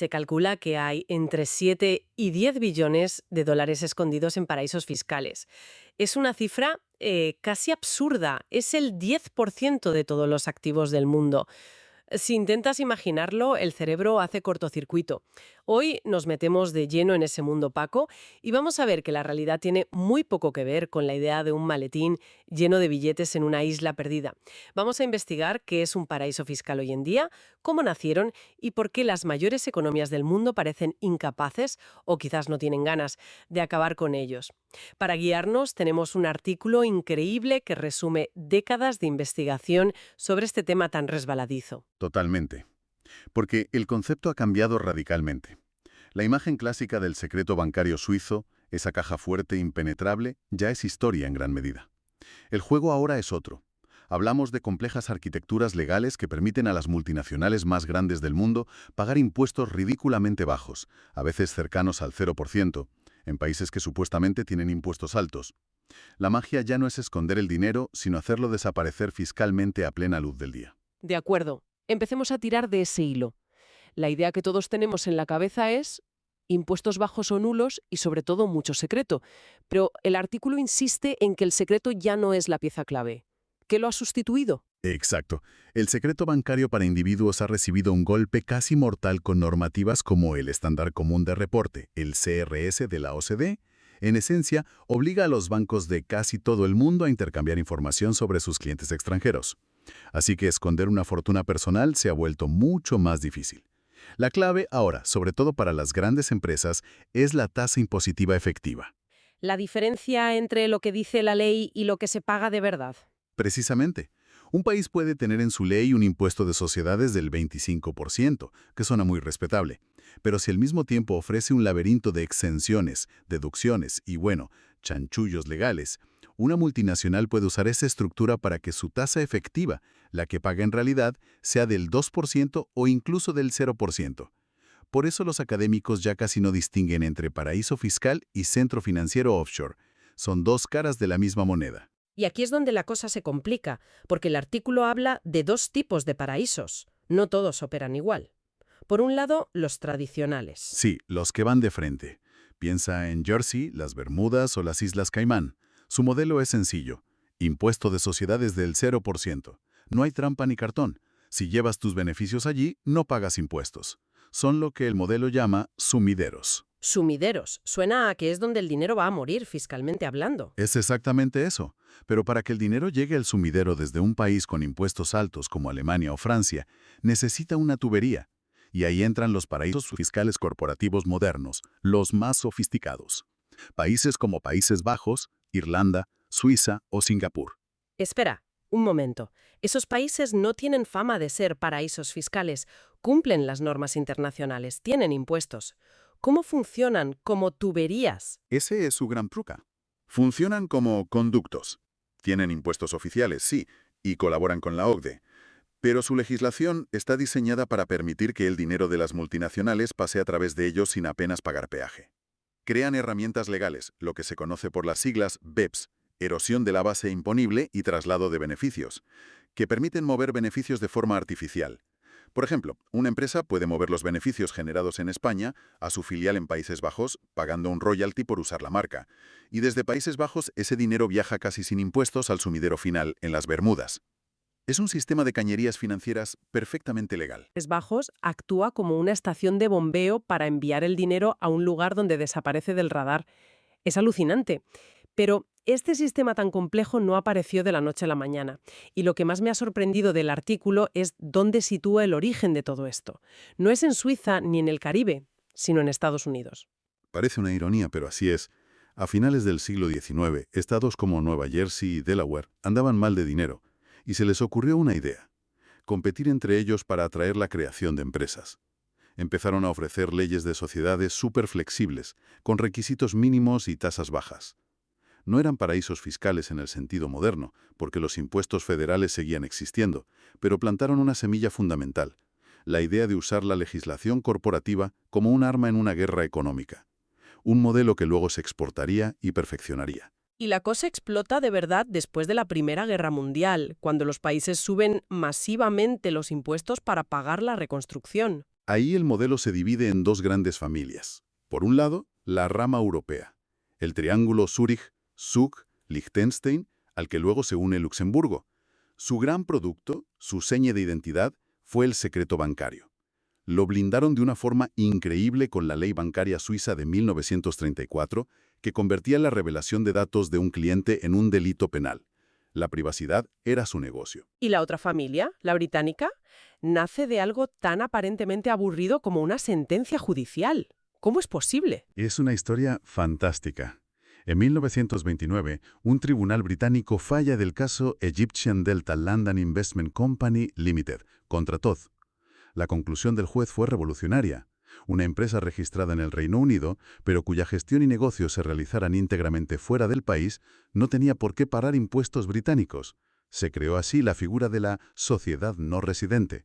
Se calcula que hay entre 7 y 10 billones de dólares escondidos en paraísos fiscales. Es una cifra casi absurda. Es el 10% de todos los activos del mundo. Si intentas imaginarlo, el cerebro hace cortocircuito. Hoy nos metemos de lleno en ese mundo opaco y vamos a ver que la realidad tiene muy poco que ver con la idea de un maletín lleno de billetes en una isla perdida. Vamos a investigar qué es un paraíso fiscal hoy en día, cómo nacieron y por qué las mayores economías del mundo parecen incapaces o quizás no tienen ganas de acabar con ellos. Para guiarnos tenemos un artículo increíble que resume décadas de investigación sobre este tema tan resbaladizo. Totalmente. Porque el concepto ha cambiado radicalmente. La imagen clásica del secreto bancario suizo, esa caja fuerte impenetrable, ya es historia en gran medida. El juego ahora es otro. Hablamos de complejas arquitecturas legales que permiten a las multinacionales más grandes del mundo pagar impuestos ridículamente bajos, a veces cercanos al 0%, en países que supuestamente tienen impuestos altos. La magia ya no es esconder el dinero, sino hacerlo desaparecer fiscalmente a plena luz del día. De acuerdo, empecemos a tirar de ese hilo. La idea que todos tenemos en la cabeza es impuestos bajos o nulos y sobre todo mucho secreto. Pero el artículo insiste en que el secreto ya no es la pieza clave. ¿Qué lo ha sustituido? Exacto. El secreto bancario para individuos ha recibido un golpe casi mortal con normativas como el Estándar Común de Reporte, el CRS de la OCDE. En esencia, obliga a los bancos de casi todo el mundo a intercambiar información sobre sus clientes extranjeros. Así que esconder una fortuna personal se ha vuelto mucho más difícil. La clave ahora, sobre todo para las grandes empresas, es la tasa impositiva efectiva. La diferencia entre lo que dice la ley y lo que se paga de verdad. Precisamente, un país puede tener en su ley un impuesto de sociedades del 25%, que suena muy respetable, pero si al mismo tiempo ofrece un laberinto de exenciones, deducciones y, bueno, chanchullos legales, una multinacional puede usar esa estructura para que su tasa efectiva, la que paga en realidad, sea del 2% o incluso del 0%. Por eso los académicos ya casi no distinguen entre paraíso fiscal y centro financiero offshore. Son dos caras de la misma moneda. Y aquí es donde la cosa se complica, porque el artículo habla de dos tipos de paraísos. No todos operan igual. Por un lado, los tradicionales. Sí, los que van de frente. Piensa en Jersey, las Bermudas o las Islas Caimán. Su modelo es sencillo. Impuesto de sociedades del 0%. No hay trampa ni cartón. Si llevas tus beneficios allí, no pagas impuestos. Son lo que el modelo llama sumideros. Sumideros. Suena a que es donde el dinero va a morir, fiscalmente hablando. Es exactamente eso. Pero para que el dinero llegue al sumidero desde un país con impuestos altos como Alemania o Francia, necesita una tubería. Y ahí entran los paraísos fiscales corporativos modernos, los más sofisticados. Países como Países Bajos, Irlanda, Suiza o Singapur. Espera, un momento. Esos países no tienen fama de ser paraísos fiscales. Cumplen las normas internacionales, tienen impuestos. ¿Cómo funcionan como tuberías? Ese es su gran truca. Funcionan como conductos. Tienen impuestos oficiales, sí, y colaboran con la OCDE. Pero su legislación está diseñada para permitir que el dinero de las multinacionales pase a través de ellos sin apenas pagar peaje. Crean herramientas legales, lo que se conoce por las siglas BEPS, erosión de la base imponible y traslado de beneficios, que permiten mover beneficios de forma artificial. Por ejemplo, una empresa puede mover los beneficios generados en España a su filial en Países Bajos pagando un royalty por usar la marca. Y desde Países Bajos ese dinero viaja casi sin impuestos al sumidero final, en las Bermudas. Es un sistema de cañerías financieras perfectamente legal. Países Bajos actúa como una estación de bombeo para enviar el dinero a un lugar donde desaparece del radar. Es alucinante. Pero este sistema tan complejo no apareció de la noche a la mañana. Y lo que más me ha sorprendido del artículo es dónde sitúa el origen de todo esto. No es en Suiza ni en el Caribe, sino en Estados Unidos. Parece una ironía, pero así es. A finales del siglo XIX, estados como Nueva Jersey y Delaware andaban mal de dinero, y se les ocurrió una idea: competir entre ellos para atraer la creación de empresas. Empezaron a ofrecer leyes de sociedades súper flexibles, con requisitos mínimos y tasas bajas. No eran paraísos fiscales en el sentido moderno, porque los impuestos federales seguían existiendo, pero plantaron una semilla fundamental: la idea de usar la legislación corporativa como un arma en una guerra económica. Un modelo que luego se exportaría y perfeccionaría. Y la cosa explota de verdad después de la Primera Guerra Mundial, cuando los países suben masivamente los impuestos para pagar la reconstrucción. Ahí el modelo se divide en dos grandes familias. Por un lado, la rama europea, el triángulo Zúrich, Zug, Liechtenstein, al que luego se une Luxemburgo. Su gran producto, su seña de identidad, fue el secreto bancario. Lo blindaron de una forma increíble con la ley bancaria suiza de 1934, que convertía la revelación de datos de un cliente en un delito penal. La privacidad era su negocio. ¿Y la otra familia, la británica, nace de algo tan aparentemente aburrido como una sentencia judicial? ¿Cómo es posible? Es una historia fantástica. En 1929, un tribunal británico falla del caso Egyptian Delta Land and Investment Company Limited contra Todd. La conclusión del juez fue revolucionaria. Una empresa registrada en el Reino Unido, pero cuya gestión y negocios se realizaran íntegramente fuera del país, no tenía por qué pagar impuestos británicos. Se creó así la figura de la sociedad no residente.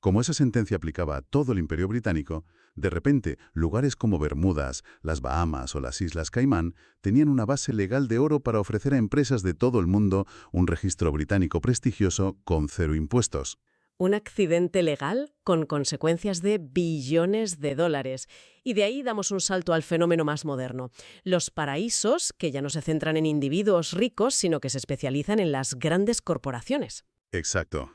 Como esa sentencia aplicaba a todo el Imperio Británico, de repente, lugares como Bermudas, las Bahamas o las Islas Caimán tenían una base legal de oro para ofrecer a empresas de todo el mundo un registro británico prestigioso con 0 impuestos. Un accidente legal con consecuencias de billones de dólares. Y de ahí damos un salto al fenómeno más moderno. Los paraísos, que ya no se centran en individuos ricos, sino que se especializan en las grandes corporaciones. Exacto.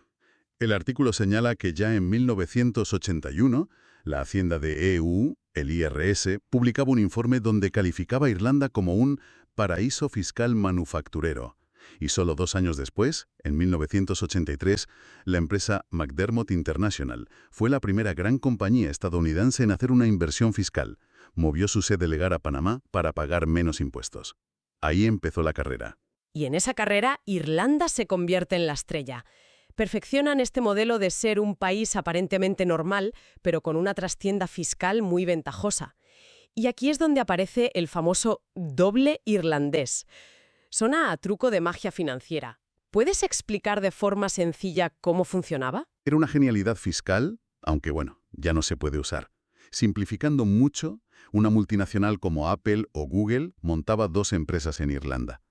El artículo señala que ya en 1981, la Hacienda de EU, el IRS, publicaba un informe donde calificaba a Irlanda como un paraíso fiscal manufacturero. Y solo 2 años después, en 1983, la empresa McDermott International fue la primera gran compañía estadounidense en hacer una inversión fiscal. Movió su sede legal a Panamá para pagar menos impuestos. Ahí empezó la carrera. Y en esa carrera, Irlanda se convierte en la estrella. Perfeccionan este modelo de ser un país aparentemente normal, pero con una trastienda fiscal muy ventajosa. Y aquí es donde aparece el famoso doble irlandés. Suena a truco de magia financiera. ¿Puedes explicar de forma sencilla cómo funcionaba? Era una genialidad fiscal, aunque bueno, ya no se puede usar. Simplificando mucho, una multinacional como Apple o Google montaba 2 empresas en Irlanda.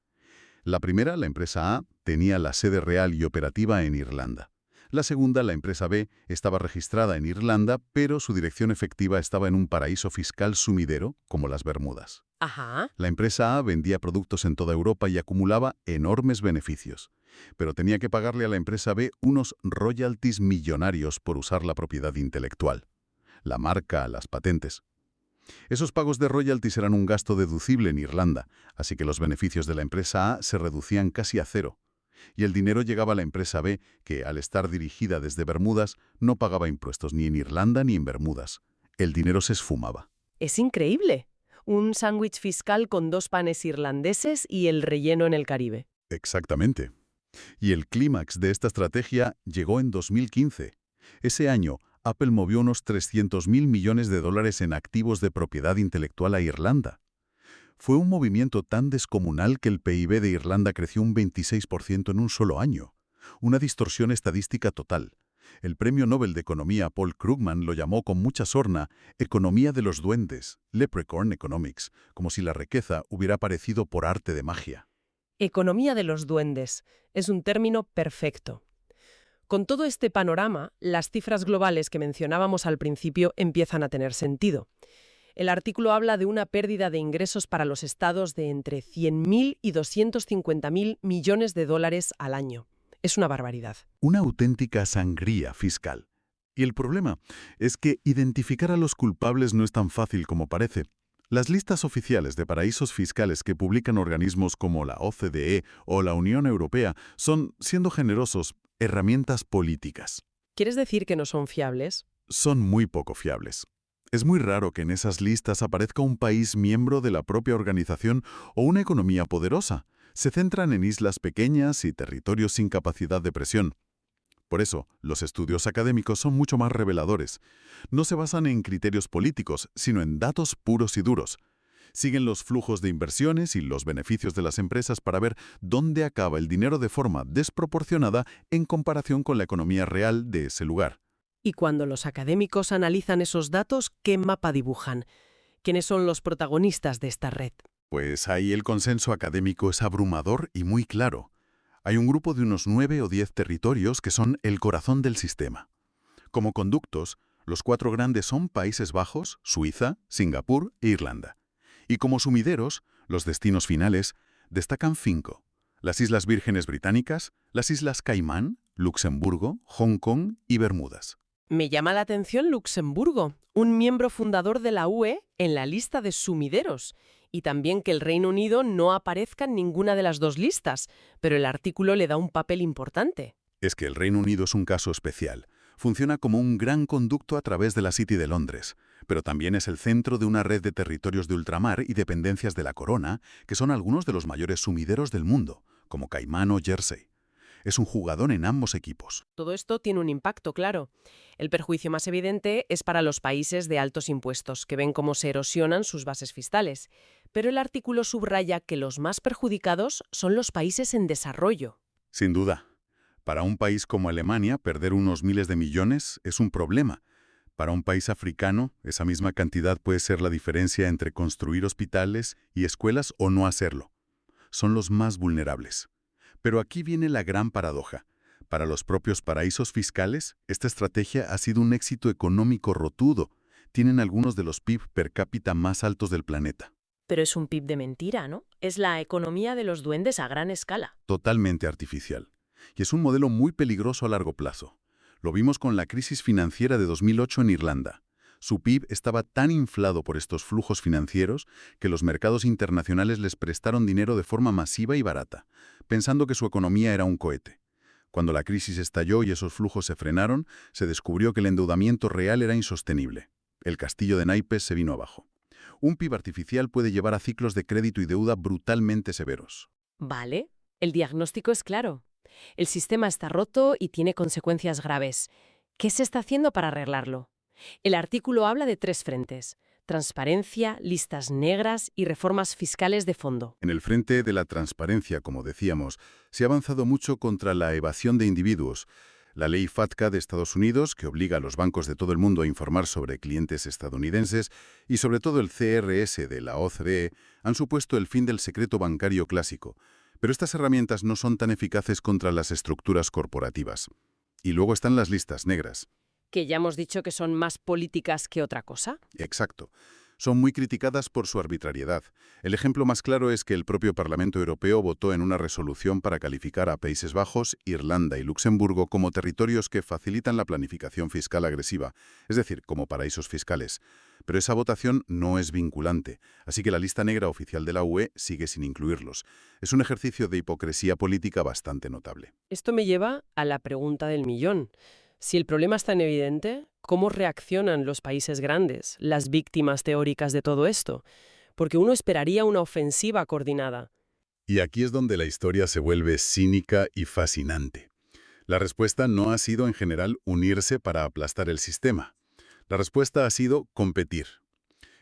La primera, la empresa A, tenía la sede real y operativa en Irlanda. La segunda, la empresa B, estaba registrada en Irlanda, pero su dirección efectiva estaba en un paraíso fiscal sumidero, como las Bermudas. Ajá. La empresa A vendía productos en toda Europa y acumulaba enormes beneficios, pero tenía que pagarle a la empresa B unos royalties millonarios por usar la propiedad intelectual, la marca, las patentes. Esos pagos de royalties eran un gasto deducible en Irlanda, así que los beneficios de la empresa A se reducían casi a 0. Y el dinero llegaba a la empresa B, que, al estar dirigida desde Bermudas, no pagaba impuestos ni en Irlanda ni en Bermudas. El dinero se esfumaba. Es increíble. Un sándwich fiscal con 2 panes irlandeses y el relleno en el Caribe. Exactamente. Y el clímax de esta estrategia llegó en 2015. Ese año, Apple movió unos 300.000 millones de dólares en activos de propiedad intelectual a Irlanda. Fue un movimiento tan descomunal que el PIB de Irlanda creció un 26% en un solo año. Una distorsión estadística total. El premio Nobel de Economía Paul Krugman lo llamó con mucha sorna «economía de los duendes», Leprechaun Economics, como si la riqueza hubiera aparecido por arte de magia. Economía de los duendes. Es un término perfecto. Con todo este panorama, las cifras globales que mencionábamos al principio empiezan a tener sentido. El artículo habla de una pérdida de ingresos para los estados de entre 100.000 y 250.000 millones de dólares al año. Es una barbaridad. Una auténtica sangría fiscal. Y el problema es que identificar a los culpables no es tan fácil como parece. Las listas oficiales de paraísos fiscales que publican organismos como la OCDE o la Unión Europea son, siendo generosos, herramientas políticas. ¿Quieres decir que no son fiables? Son muy poco fiables. Es muy raro que en esas listas aparezca un país miembro de la propia organización o una economía poderosa. Se centran en islas pequeñas y territorios sin capacidad de presión. Por eso, los estudios académicos son mucho más reveladores. No se basan en criterios políticos, sino en datos puros y duros. Siguen los flujos de inversiones y los beneficios de las empresas para ver dónde acaba el dinero de forma desproporcionada en comparación con la economía real de ese lugar. Y cuando los académicos analizan esos datos, ¿qué mapa dibujan? ¿Quiénes son los protagonistas de esta red? Pues ahí el consenso académico es abrumador y muy claro. Hay un grupo de unos 9 o 10 territorios que son el corazón del sistema. Como conductos, Los cuatro grandes son Países Bajos, Suiza, Singapur e Irlanda. Y como sumideros, los destinos finales, destacan 5. Las Islas Vírgenes Británicas, las Islas Caimán, Luxemburgo, Hong Kong y Bermudas. Me llama la atención Luxemburgo, un miembro fundador de la UE en la lista de sumideros, y también que el Reino Unido no aparezca en ninguna de las dos listas, pero el artículo le da un papel importante. Es que el Reino Unido es un caso especial. Funciona como un gran conducto a través de la City de Londres, pero también es el centro de una red de territorios de ultramar y dependencias de la Corona, que son algunos de los mayores sumideros del mundo, como Caimán o Jersey. Es un jugador en ambos equipos. Todo esto tiene un impacto, claro. El perjuicio más evidente es para los países de altos impuestos, que ven cómo se erosionan sus bases fiscales. Pero el artículo subraya que los más perjudicados son los países en desarrollo. Sin duda. Para un país como Alemania, perder unos miles de millones es un problema. Para un país africano, esa misma cantidad puede ser la diferencia entre construir hospitales y escuelas o no hacerlo. Son los más vulnerables. Pero aquí viene la gran paradoja. Para los propios paraísos fiscales, esta estrategia ha sido un éxito económico rotundo. Tienen algunos de los PIB per cápita más altos del planeta. Pero es un PIB de mentira, ¿no? Es la economía de los duendes a gran escala. Totalmente artificial. Y es un modelo muy peligroso a largo plazo. Lo vimos con la crisis financiera de 2008 en Irlanda. Su PIB estaba tan inflado por estos flujos financieros que los mercados internacionales les prestaron dinero de forma masiva y barata, pensando que su economía era un cohete. Cuando la crisis estalló y esos flujos se frenaron, se descubrió que el endeudamiento real era insostenible. El castillo de naipes se vino abajo. Un PIB artificial puede llevar a ciclos de crédito y deuda brutalmente severos. Vale, el diagnóstico es claro. El sistema está roto y tiene consecuencias graves. ¿Qué se está haciendo para arreglarlo? El artículo habla de 3 frentes: transparencia, listas negras y reformas fiscales de fondo. En el frente de la transparencia, como decíamos, se ha avanzado mucho contra la evasión de individuos. La ley FATCA de Estados Unidos, que obliga a los bancos de todo el mundo a informar sobre clientes estadounidenses, y sobre todo el CRS de la OCDE, han supuesto el fin del secreto bancario clásico. Pero estas herramientas no son tan eficaces contra las estructuras corporativas. Y luego están las listas negras. Que ya hemos dicho que son más políticas que otra cosa. Exacto. Son muy criticadas por su arbitrariedad. El ejemplo más claro es que el propio Parlamento Europeo votó en una resolución para calificar a Países Bajos, Irlanda y Luxemburgo como territorios que facilitan la planificación fiscal agresiva, es decir, como paraísos fiscales. Pero esa votación no es vinculante, así que la lista negra oficial de la UE sigue sin incluirlos. Es un ejercicio de hipocresía política bastante notable. Esto me lleva a la pregunta del millón. Si el problema es tan evidente, ¿cómo reaccionan los países grandes, las víctimas teóricas de todo esto? Porque uno esperaría una ofensiva coordinada. Y aquí es donde la historia se vuelve cínica y fascinante. La respuesta no ha sido en general unirse para aplastar el sistema. La respuesta ha sido competir.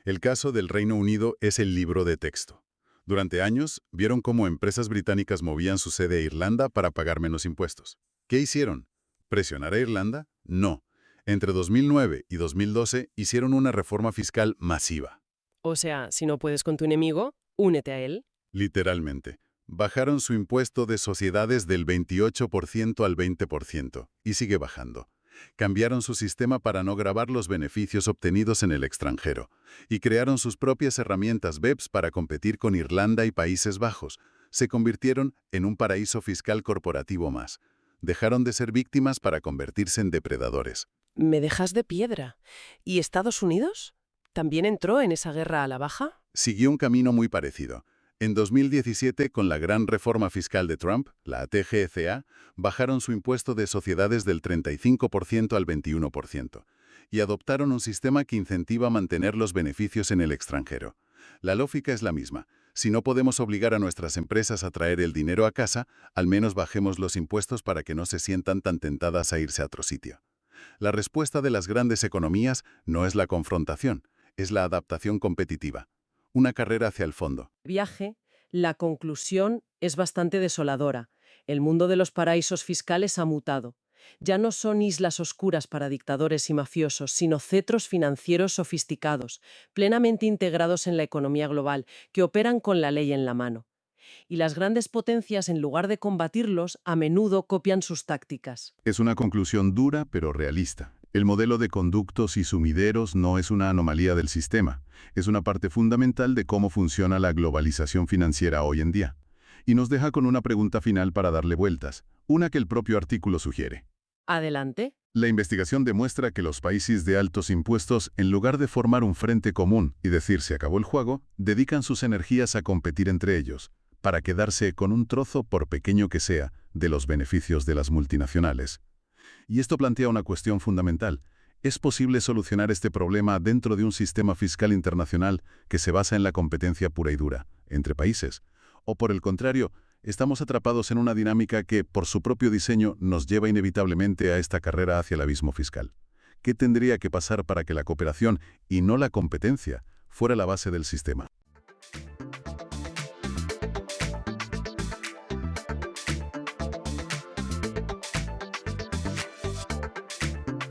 El caso del Reino Unido es el libro de texto. Durante años, vieron cómo empresas británicas movían su sede a Irlanda para pagar menos impuestos. ¿Qué hicieron? ¿Presionar a Irlanda? No. Entre 2009 y 2012 hicieron una reforma fiscal masiva. O sea, si no puedes con tu enemigo, únete a él. Literalmente. Bajaron su impuesto de sociedades del 28% al 20%, y sigue bajando. Cambiaron su sistema para no gravar los beneficios obtenidos en el extranjero, y crearon sus propias herramientas BEPS para competir con Irlanda y Países Bajos. Se convirtieron en un paraíso fiscal corporativo más. Dejaron de ser víctimas para convertirse en depredadores. Me dejas de piedra. ¿Y Estados Unidos? ¿También entró en esa guerra a la baja? Siguió un camino muy parecido. En 2017, con la gran reforma fiscal de Trump, la TGCA, bajaron su impuesto de sociedades del 35% al 21% y adoptaron un sistema que incentiva mantener los beneficios en el extranjero. La lógica es la misma. Si no podemos obligar a nuestras empresas a traer el dinero a casa, al menos bajemos los impuestos para que no se sientan tan tentadas a irse a otro sitio. La respuesta de las grandes economías no es la confrontación, es la adaptación competitiva. Una carrera hacia el fondo. Viaje, la conclusión es bastante desoladora. El mundo de los paraísos fiscales ha mutado. Ya no son islas oscuras para dictadores y mafiosos, sino cetros financieros sofisticados, plenamente integrados en la economía global, que operan con la ley en la mano. Y las grandes potencias, en lugar de combatirlos, a menudo copian sus tácticas. Es una conclusión dura pero realista. El modelo de conductos y sumideros no es una anomalía del sistema, es una parte fundamental de cómo funciona la globalización financiera hoy en día. Y nos deja con una pregunta final para darle vueltas, una que el propio artículo sugiere. Adelante. La investigación demuestra que los países de altos impuestos, en lugar de formar un frente común y decir se acabó el juego, dedican sus energías a competir entre ellos, para quedarse con un trozo, por pequeño que sea, de los beneficios de las multinacionales. Y esto plantea una cuestión fundamental. ¿Es posible solucionar este problema dentro de un sistema fiscal internacional que se basa en la competencia pura y dura, entre países? ¿O por el contrario, estamos atrapados en una dinámica que, por su propio diseño, nos lleva inevitablemente a esta carrera hacia el abismo fiscal? ¿Qué tendría que pasar para que la cooperación, y no la competencia, fuera la base del sistema?